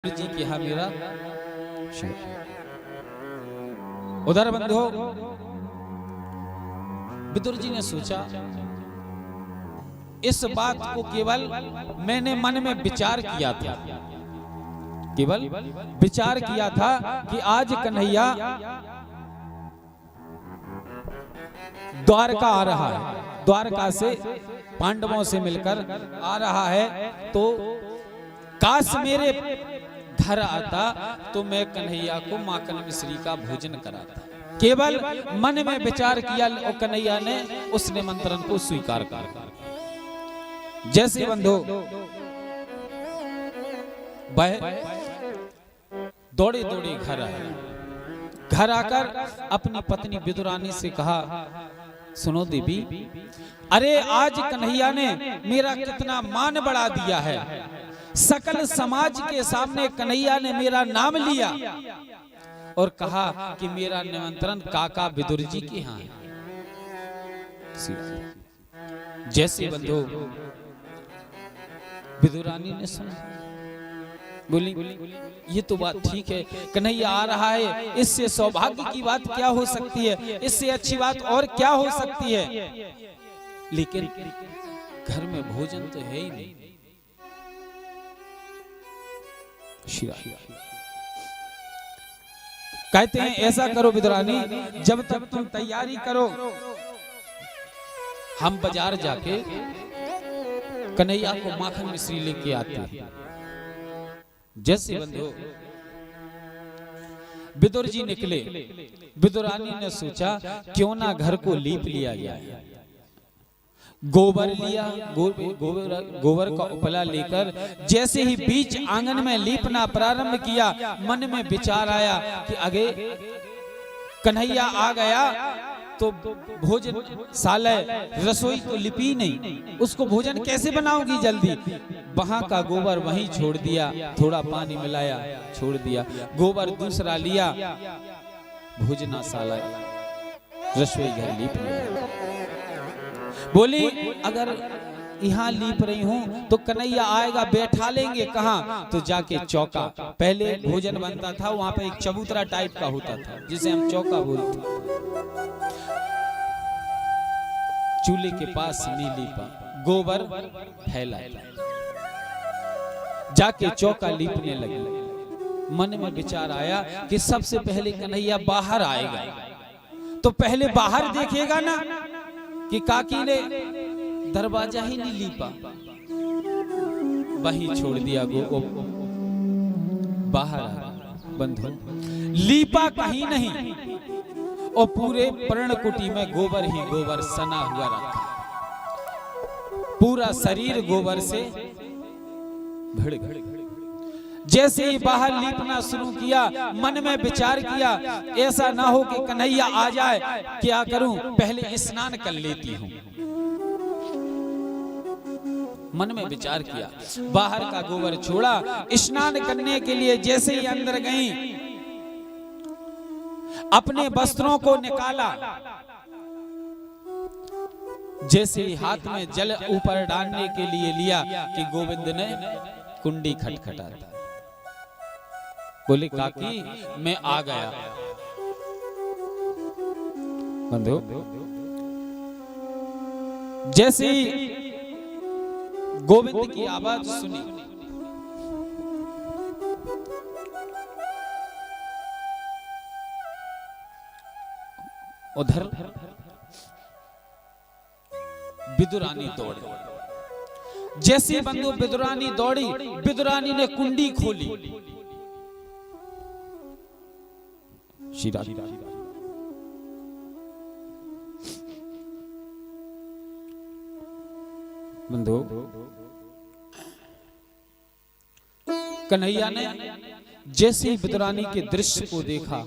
जी की यहाँ मेरा उधर बंधु विदुर जी ने सोचा इस बात को केवल मैंने मन में विचार किया था, केवल विचार किया था कि आज कन्हैया द्वारका आ रहा है, द्वारका से पांडवों से मिलकर आ रहा है, तो काश मेरे घर आता तो मैं कन्हैया को माखन मिश्री का भोजन कराता। केवल मन में विचार किया और कन्हैया ने उस निमंत्रण को स्वीकार कर। जैसे बंधु वह दौड़े दौड़े घर आए, घर आकर अपनी पत्नी विदुरानी से कहा, सुनो देवी, अरे आज कन्हैया ने मेरा कितना मान बढ़ा दिया है, सकल समाज के सामने कन्हैया ने मेरा नाम लिया और कहा कि मेरा निमंत्रण काका विदुर जी के यहाँ है। जैसे बंधु विदुरानी ने सुना, बोली ये तो बात ठीक है, कन्हैया आ रहा है, इससे सौभाग्य की बात क्या हो सकती है, इससे अच्छी बात और क्या हो सकती है, लेकिन घर में भोजन तो है ही नहीं। कहते हैं ऐसा करो विदुरानी, जब तक तुम तैयारी करो हम बाजार जाके कन्हैया को माखन मिश्री लेके आते हैं। जैसे बंधु विदुर जी निकले, विदुरानी ने सोचा क्यों ना घर को लीप लिया जाए। गोबर लिया, गोबर का उपला लेकर जैसे ही बीच आंगन में लीपना प्रारंभ किया, मन में विचार आया कि आगे कन्हैया आ गया तो भोजन साले रसोई तो लिपी नहीं, उसको भोजन कैसे बनाऊंगी जल्दी। वहां का गोबर वहीं छोड़ दिया, थोड़ा पानी मिलाया छोड़ दिया, गोबर दूसरा लिया, भोजनाशाला रसोई घर लीप लिया। बोली अगर यहाँ लीप रही हूं तो कन्हैया आएगा, बैठा लेंगे कहाँ, तो जाके चौका, पहले भोजन बनता था वहां पे एक चबूतरा टाइप का होता था जिसे हम चौका बोलते, चूल्हे के पास नहीं लीपा, गोबर फैला, जाके चौका लीपने लगे। मन में विचार आया कि सबसे पहले कन्हैया बाहर आएगा तो पहले बाहर देखेगा ना कि काकी ने दरवाजा ही नहीं लीपा, वहीं छोड़ दिया, बाहर आ बंधु लीपा कहीं नहीं और पूरे पर्णकुटी में गोबर ही गोबर सना हुआ रखा, पूरा शरीर गोबर से भड़ गया। जैसे ही बाहर लीपना शुरू किया, मन में विचार किया ऐसा ना हो कि कन्हैया आ जाए, क्या करूं, पहले स्नान कर लेती हूं। मन में विचार किया, बाहर का गोबर छोड़ा, स्नान करने के लिए जैसे ही अंदर गई, अपने वस्त्रों को निकाला, जैसे ही हाथ में जल ऊपर डालने के लिए लिया कि गोविंद ने कुंडी खटखटा दी। बोले काकी मैं आ गया। बंधु जैसे ही गोविंद की आवाज सुनी, उधर विदुरानी दौड़ी। जैसे बंधु विदुरानी दौड़ी, विदुरानी ने कुंडी खोली, शीरा बंधु कन्हैया ने जैसे ही विदुरानी के दृश्य को देखा,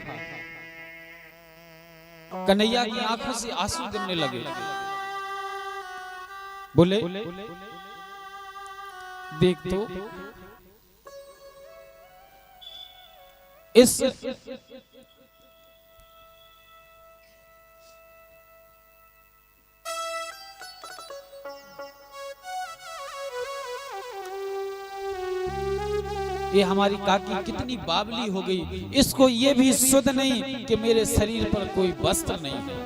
कन्हैया की आंखों से आंसू गिरने लगे। बोले देख तो इस ये हमारी काकी कितनी बावली हो गई, इसको ये भी सुध नहीं कि मेरे शरीर पर कोई वस्त्र नहीं है,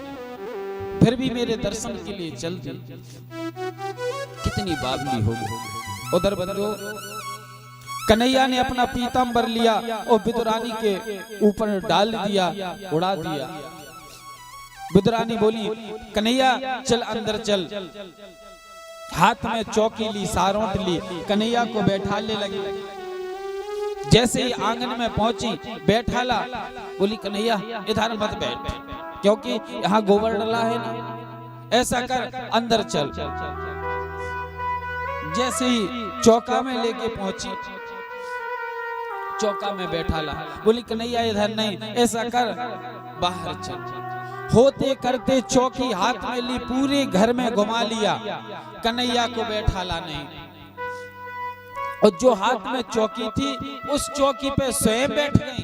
फिर भी मेरे दर्शन के लिए चल दी, कितनी बावली हो गई। उधर बंधु कन्हैया ने अपना पीतांबर लिया और विदुरानी के ऊपर डाल दिया, उड़ा दिया। विदुरानी बोली, कन्हैया चल अंदर चल। हाथ में चौकी ली, सारोट ली, कन्हैया को बैठाने लगी। जैसे ही आंगन में पहुंची, बैठाला, बोली कन्हैया इधर मत बैठ, क्योंकि यहाँ गोबर डला है ना, ऐसा कर अंदर चल। जैसे ही चौका में लेके पहुंची, चौका में बैठाला, बोली कन्हैया इधर नहीं, ऐसा कर बाहर चल। होते करते चौकी हाथ में ली, पूरे घर में घुमा लिया, कन्हैया को बैठाला नहीं। और जो हाथ में चौकी थी, उस चौकी पे स्वयं बैठ गई,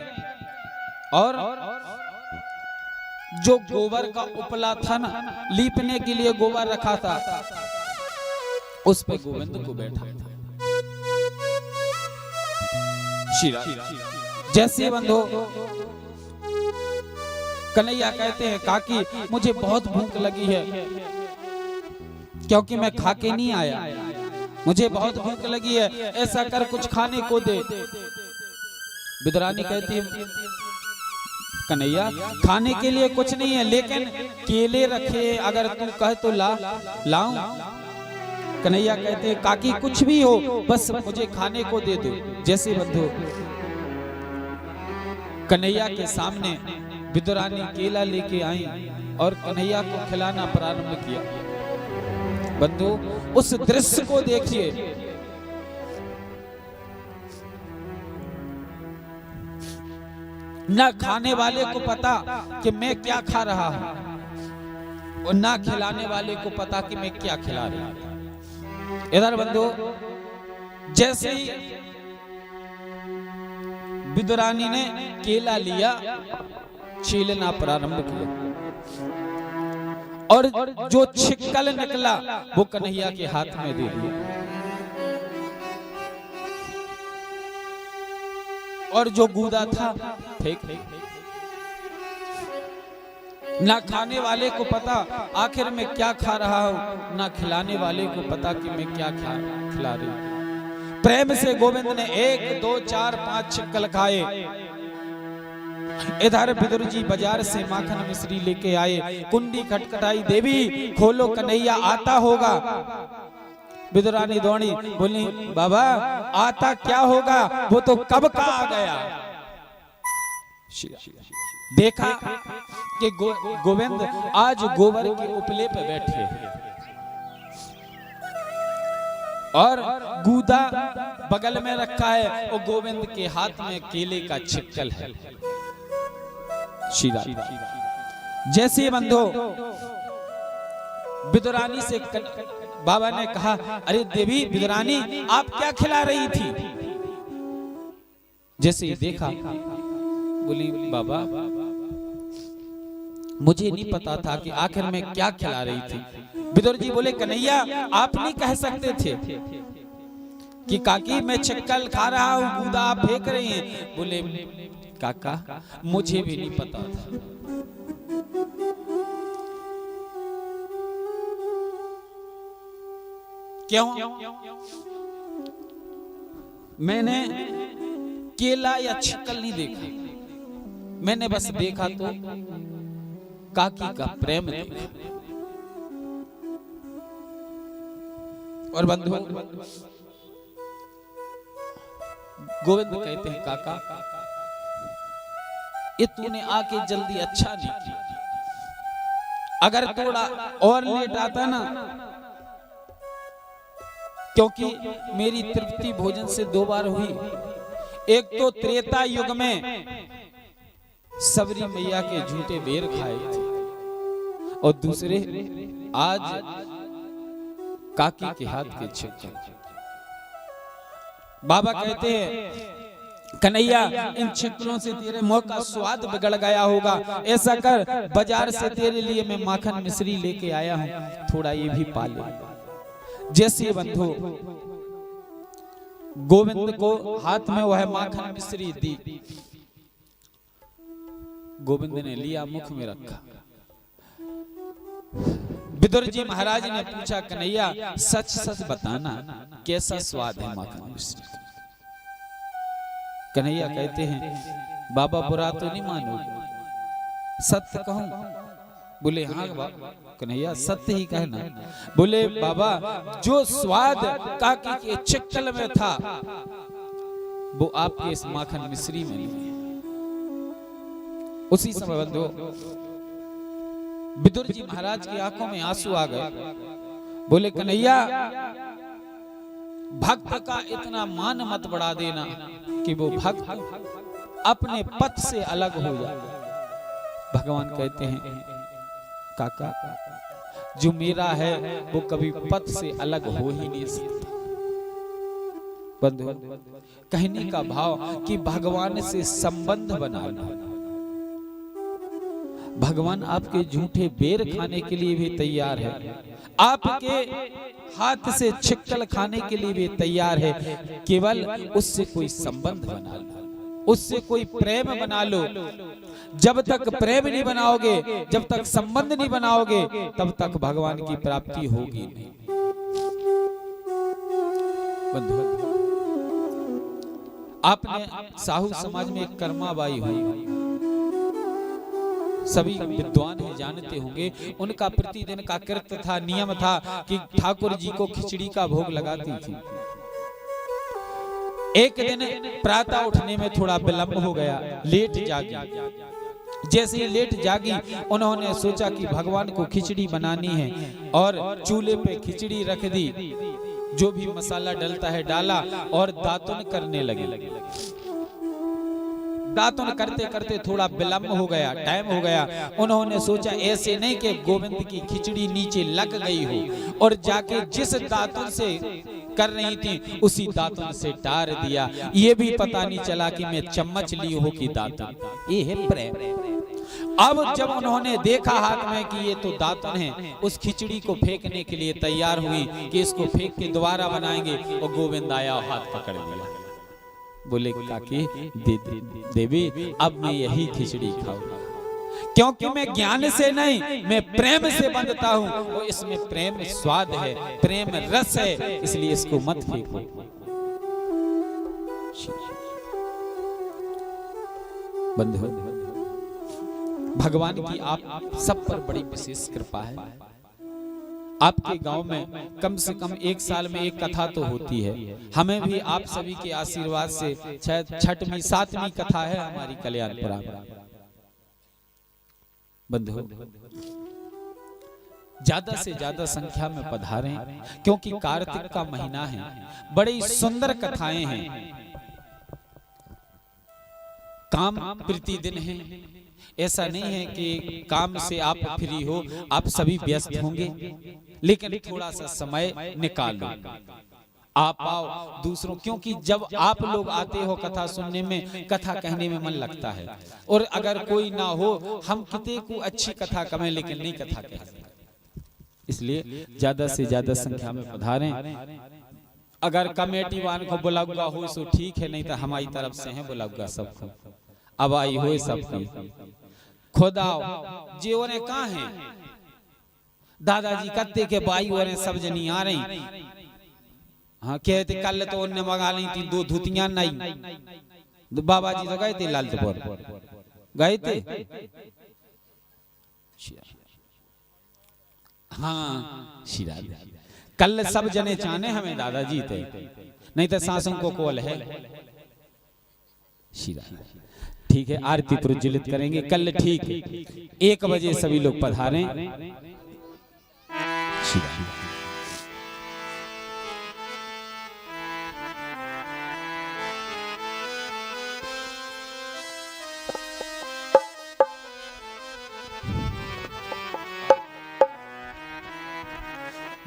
और जो गोबर का उपला था ना, लीपने के लिए गोबर रखा था, उस पे गोविंद को बैठा था। जैसे बंधो कन्हैया कहते हैं, काकी मुझे बहुत भूख लगी है, क्योंकि मैं खा के नहीं आया, मुझे बहुत भूख लगी है, ऐसा कर कुछ खाने को दे। विदुरानी कहती है, कन्हैया खाने के लिए कुछ नहीं है, लेकिन केले रखे, अगर तू कहे तो लाऊं। कन्हैया कहते हैं, काकी कुछ भी हो, बस मुझे खाने को दे दो। जैसे बंधु कन्हैया के सामने विदुरानी केला लेके आई और कन्हैया को खिलाना प्रारंभ किया। बंधु उस दृश्य को देखिए, न खाने वाले को पता कि मैं क्या खा रहा हूं, और ना खिलाने वाले को पता कि मैं क्या खिला रहा हूं। इधर बंधु जैसे ही विदुरानी ने केला लिया, छीलना प्रारंभ किया, और जो छिक्कल निकला वो कन्हैया के हाथ में दे दिया, और जो गूदा था फेंक। ना खाने वाले को पता आखिर मैं क्या खा रहा हूं, ना खिलाने वाले को पता कि मैं क्या खिला रही हूं। प्रेम से गोविंद ने 1 2 4 5 छिक्कल खाए। इधर विदुर जी बाजार से माखन मिश्री लेके आए, कुंडी खटखटाई, देवी खोलो कन्हैया आता होगा। विदुरानी दौड़ी, बोली बाबा आता क्या होगा, वो तो कब का आ गया। देखा कि गोविंद आज गोबर के उपले पे बैठे और गूदा बगल में रखा है, और गोविंद के हाथ में केले का छिक्कल है। जैसे बंधो विदुरानी से बाबा ने कहा, अरे देवी विदुरानी आप क्या खिला रही थी। जैसे ही देखा, बोली बाबा मुझे नहीं पता था कि आखिर में क्या खिला रही थी। विदुर जी बोले, कन्हैया आप नहीं कह सकते थे कि काकी मैं छिक्कल खा रहा हूं, गूदा आप फेंक रही हैं। बोले काका मुझे भी नहीं पता था। क्यों? मैंने केला या छिक्कल नहीं देखा, मैंने बस देखा तो काकी का प्रेम देखा। और बंधु गोविंद कहते हैं, काका ये तूने आके जल्दी अच्छा नहीं किया, अगर थोड़ा और लेट आता ना, क्योंकि मेरी तृप्ति भोजन से 2 बार हुई। एक तो त्रेता युग में सबरी मैया के झूठे बेर खाए थे, और दूसरे आज काकी के हाथ के छिक्कल। बाबा कहते हैं, कन्हैया इन छिक्कलों से तेरे मुंह का स्वाद बिगड़ गया होगा, ऐसा कर बाजार से तेरे लिए मैं माखन मिश्री लेके आया हूं, थोड़ा ये भी पा ले। जैसे बंधु गोविंद को हाथ में वह माखन मिश्री दी। गोविंद ने लिया, मुख में रखा। विदुर जी महाराज ने पूछा, कन्हैया सच सच बताना कैसा स्वाद है माखन मिश्री? कन्हैया कहते हैं, बाबा बुरा तो नहीं मानोगे, सत्य कहूं? बोले हाँ कन्हैया सत्य ही कहना। बोले बाबा जो स्वाद काकी के चिक्कल में था वो आपके इस माखन मिश्री में नहीं है। उसी समय बंधु विदुर जी महाराज की आंखों में आंसू आ गए। बोले कन्हैया भक्त का इतना मान मत बढ़ा देना कि वो भक्त अपने पथ से अलग हो जाए। भगवान कहते हैं काका जो मेरा है वो कभी पथ से अलग हो ही नहीं सकता। बंधु कहने का भाव कि भगवान से संबंध बनाना। भगवान आपके झूठे बेर खाने के लिए भी तैयार है, आपके हाथ से छिक्कल खाने के लिए भी तैयार है। केवल उससे कोई संबंध बना लो, उससे कोई प्रेम बना लो। जब तक प्रेम नहीं बनाओगे, जब तक संबंध नहीं बनाओगे, तब तक भगवान की प्राप्ति होगी नहीं। बंधु आपने साहू समाज में एक कर्माबाई हुई, सभी विद्वान हैं जानते होंगे। उनका प्रतिदिन का कृत्य था, नियम था कि ठाकुर जी को खिचड़ी का भोग लगाती थी। एक दिन प्रातः उठने में थोड़ा विलंब हो गया, लेट जागी। जैसे ही लेट जागी उन्होंने सोचा कि भगवान को खिचड़ी बनानी है और चूल्हे पे खिचड़ी रख दी। जो भी मसाला डलता है डाला और दातुन करने लगे। दातुन करते करते थोड़ा विलंब हो गया, टाइम हो गया। उन्होंने सोचा ऐसे नहीं कि गोविंद की खिचड़ी नीचे लग गई हो, और जाके जिस दातुन से कर रही थी उसी दातुन से टार दिया। ये भी पता नहीं चला कि मैं चम्मच ली हो कि दातुन। ये है प्रेम। अब जब उन्होंने देखा हाथ में कि ये तो दातुन है, उस खिचड़ी को फेंकने के लिए तैयार हुई कि इसको फेंक के दोबारा बनाएंगे, और गोविंद आया और हाथ पकड़ लिया। बोले काकी देवी अब मैं यही खिचड़ी खाऊंगा, क्योंकि मैं ज्ञान से नहीं मैं प्रेम से बंधता हूँ, और इसमें प्रेम स्वाद है, प्रेम रस है, इसलिए इसको मत फेंको। बंधु भगवान की आप सब पर बड़ी विशेष कृपा है। आपके गांव में कम से कम एक साल में एक कथा तो होती है। हमें भी आप सभी के आशीर्वाद से शायद छठवीं सातवीं कथा है हमारी कल्याणपुरा में। बंधु ज्यादा से ज्यादा संख्या में पधारें, क्योंकि कार्तिक का महीना है, बड़ी सुंदर कथाएं हैं। काम प्रतिदिन है, ऐसा नहीं है कि काम से आप फ्री हो, आप सभी व्यस्त होंगे, लेकिन थोड़ा सा समय निकालो, आप आओ दूसरों, क्योंकि जब आप लोग आते हो कथा सुनने में, कथा कहने में मन लगता है। और अगर कोई ना हो, हम कितने को अच्छी कथा कहें लेकिन नहीं कथा कहें। इसलिए ज्यादा से ज्यादा संख्या में पधारें। अगर कमेटी वान को बुलाऊंगा हो सो ठीक है, नहीं तो हमारी तरफ से है बुलाऊंगा सबको। अब आई हो सबकी खुदा जीवो ने कहा है दादाजी कत्ते के बाई और सब जनी आ रही। हाँ कहते कल तो उन्हें मंगा ली थी 2 धुतियां नहीं। बाबा जी तो गए थे लालचपुर, गए थे। हाँ शिरा कल सब जने चाहने हमें दादाजी थे, नहीं तो सासों को कोल है शिरा। ठीक है, आरती प्रज्वलित करेंगे कल, ठीक है 1 बजे सभी लोग पधारें।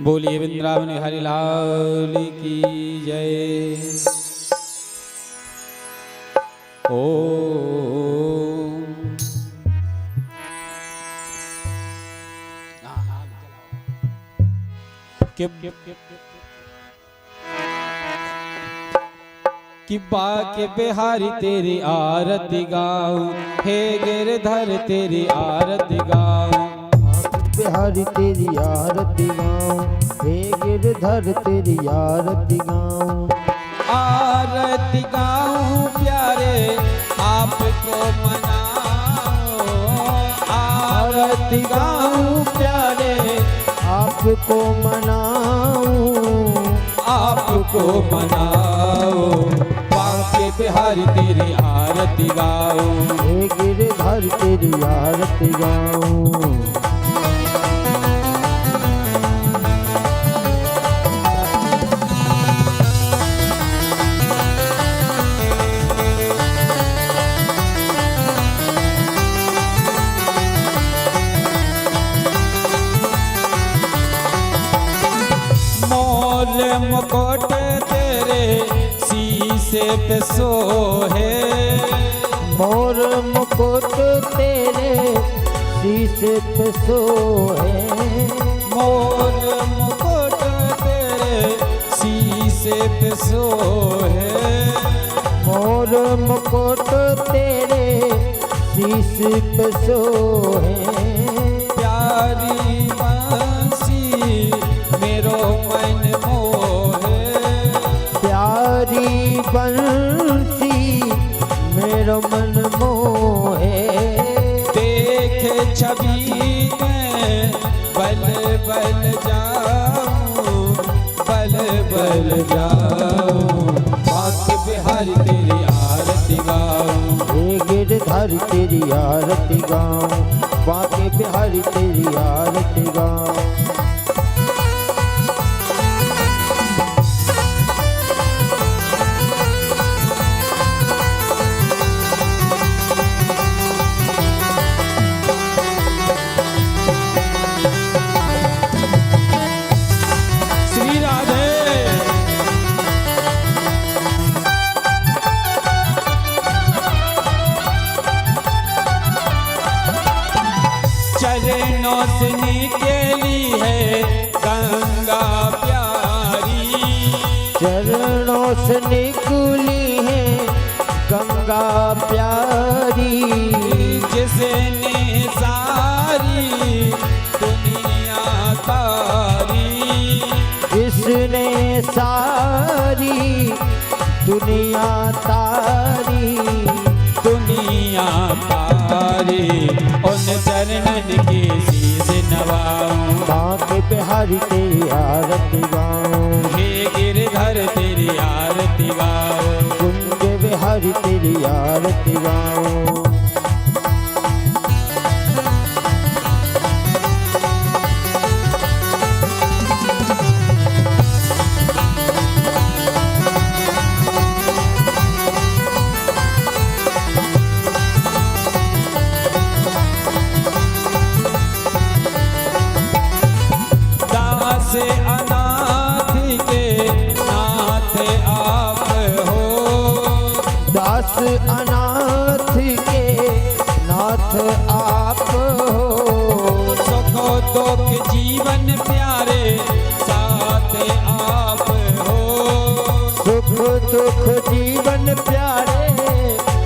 बोलिए वृंदावन हरि लाल की जय। ओम कि बाके बिहारी तेरी आरती गाऊं, हे गिरधर तेरी आरती गाऊं। बिहारी तेरी आरती गाऊं, हे गिरधर तेरी आरती गाऊं। आरती गाऊं प्यारे आपको मनाओ, आरती गाऊं प्यारे आपको मनाऊं, आपको मनाओ। बाके बिहारी तेरी आरती गाऊं, हे गिरधर तेरी आरती गाऊं। मुकुट तेरे शीशे पे सोहे, मोर मुकुट तेरे शीशे पे सोहे। मोर मुकुट तेरे शीशे पे सोहे, मोर मुकुट तेरे शीशे पे सोहे। प्यारी बंसी मेरो मन मोहे, प्यारी बंसी मेरो मन मोहे। देखे छवि में बल बल जाऊं, बल बल जाऊं। बाके बिहारी तेरी आरती गाऊं, हे गिरधर तेरी आरती गाऊं, बाके बिहारी तेरी आरती गाऊं। चरणों से निकली है गंगा प्यारी, चरणों से निकली है गंगा प्यारी। जिसने सारी दुनिया तारी, जिसने सारी दुनिया तारी, दुनिया तारी। उन चरणन के शीश नवाऊं, बाके बिहारी तेरी आरती गाऊं, हे गिरधर तेरी आरती गाऊं। कुंज बिहारी तेरी आरती गाऊं। दास अनाथ के नाथ आप हो, दास अनाथ के नाथ आप हो। सुख दुख जीवन प्यारे साथ आप हो, सुख दुख जीवन प्यारे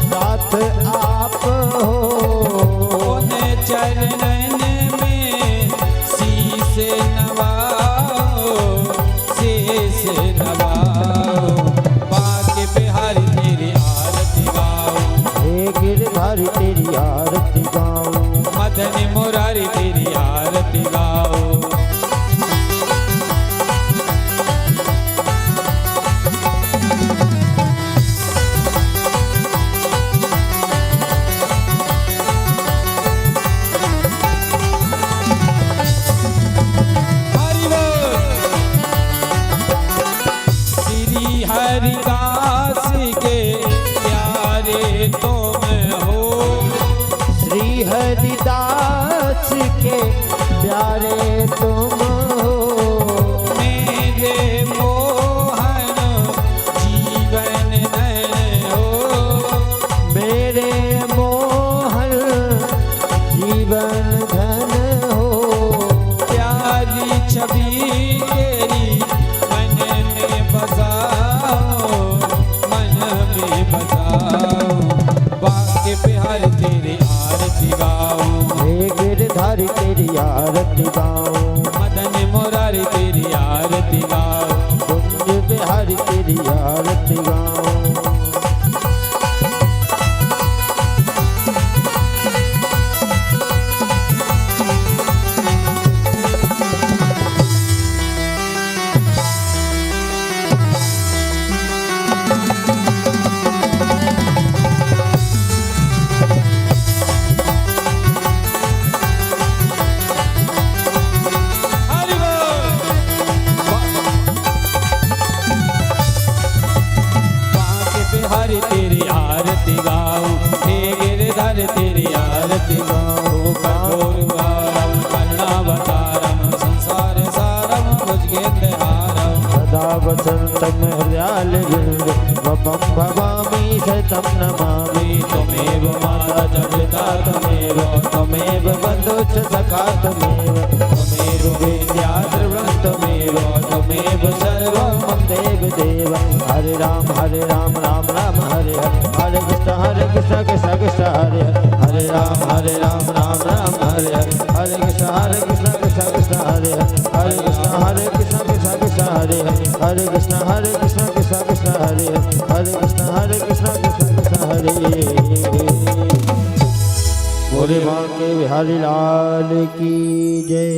साथ आप हो। उन चरणन में शीश नवाओ, शीश नवाओ। बाके बिहारी तेरी आरती गाऊं, हे गिरधर तेरी आरती गाऊं, मदन मुरारी तेरी आरती गाऊं। हरि बोल। श्री हरिदास के प्यारे तुम हो, श्री हरिदास के प्यारे तुम हो। मेरे मोहन जीवन नैन हो, मेरे मोहन जीवन धन हो। प्यारी छवि तेरी मन में बसाओ, मन बाके बिहारी तेरी आरती गाऊं, हे गिरधारी तेरी आरती गाऊं, मदन मुरारी तेरी आरती गाऊं, कुंज बिहारी तेरी आरती गाऊं। हरि बोल। बाके बिहारी तेरी आरती गाऊं, हे गिरधर तेरी आरती गाऊं, कठोर वारम करुणावतारम संसार सारम भुजगेन्द्रहारम, सदा वसन्तं हृदयालविन्दे वपं भवामि सतं नमामि। त्वमेव माता च पिता त्वमेव, त्वमेव बन्धु च सखा त्वमेव, त्वमेव वेद्या द्रविणं त्वमेव, त्वमेव सर्वं मम देव देव। हरे राम राम राम हरे हरे, हरे कृष्ण कृष्ण कृष्ण हरे हरे, हरे राम राम हरे हरे कृष्ण कृष्ण हरे हरे कृष्ण कृष्ण हरे हरे कृष्ण कृष्ण हरे हरे कृष्ण कृष्ण हरे। बोले बांके बिहारी लाल की जय।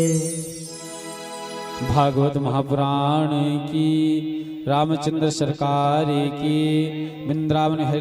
भागवत महापुराण की, रामचंद्र सरकार की, वृंदावन है।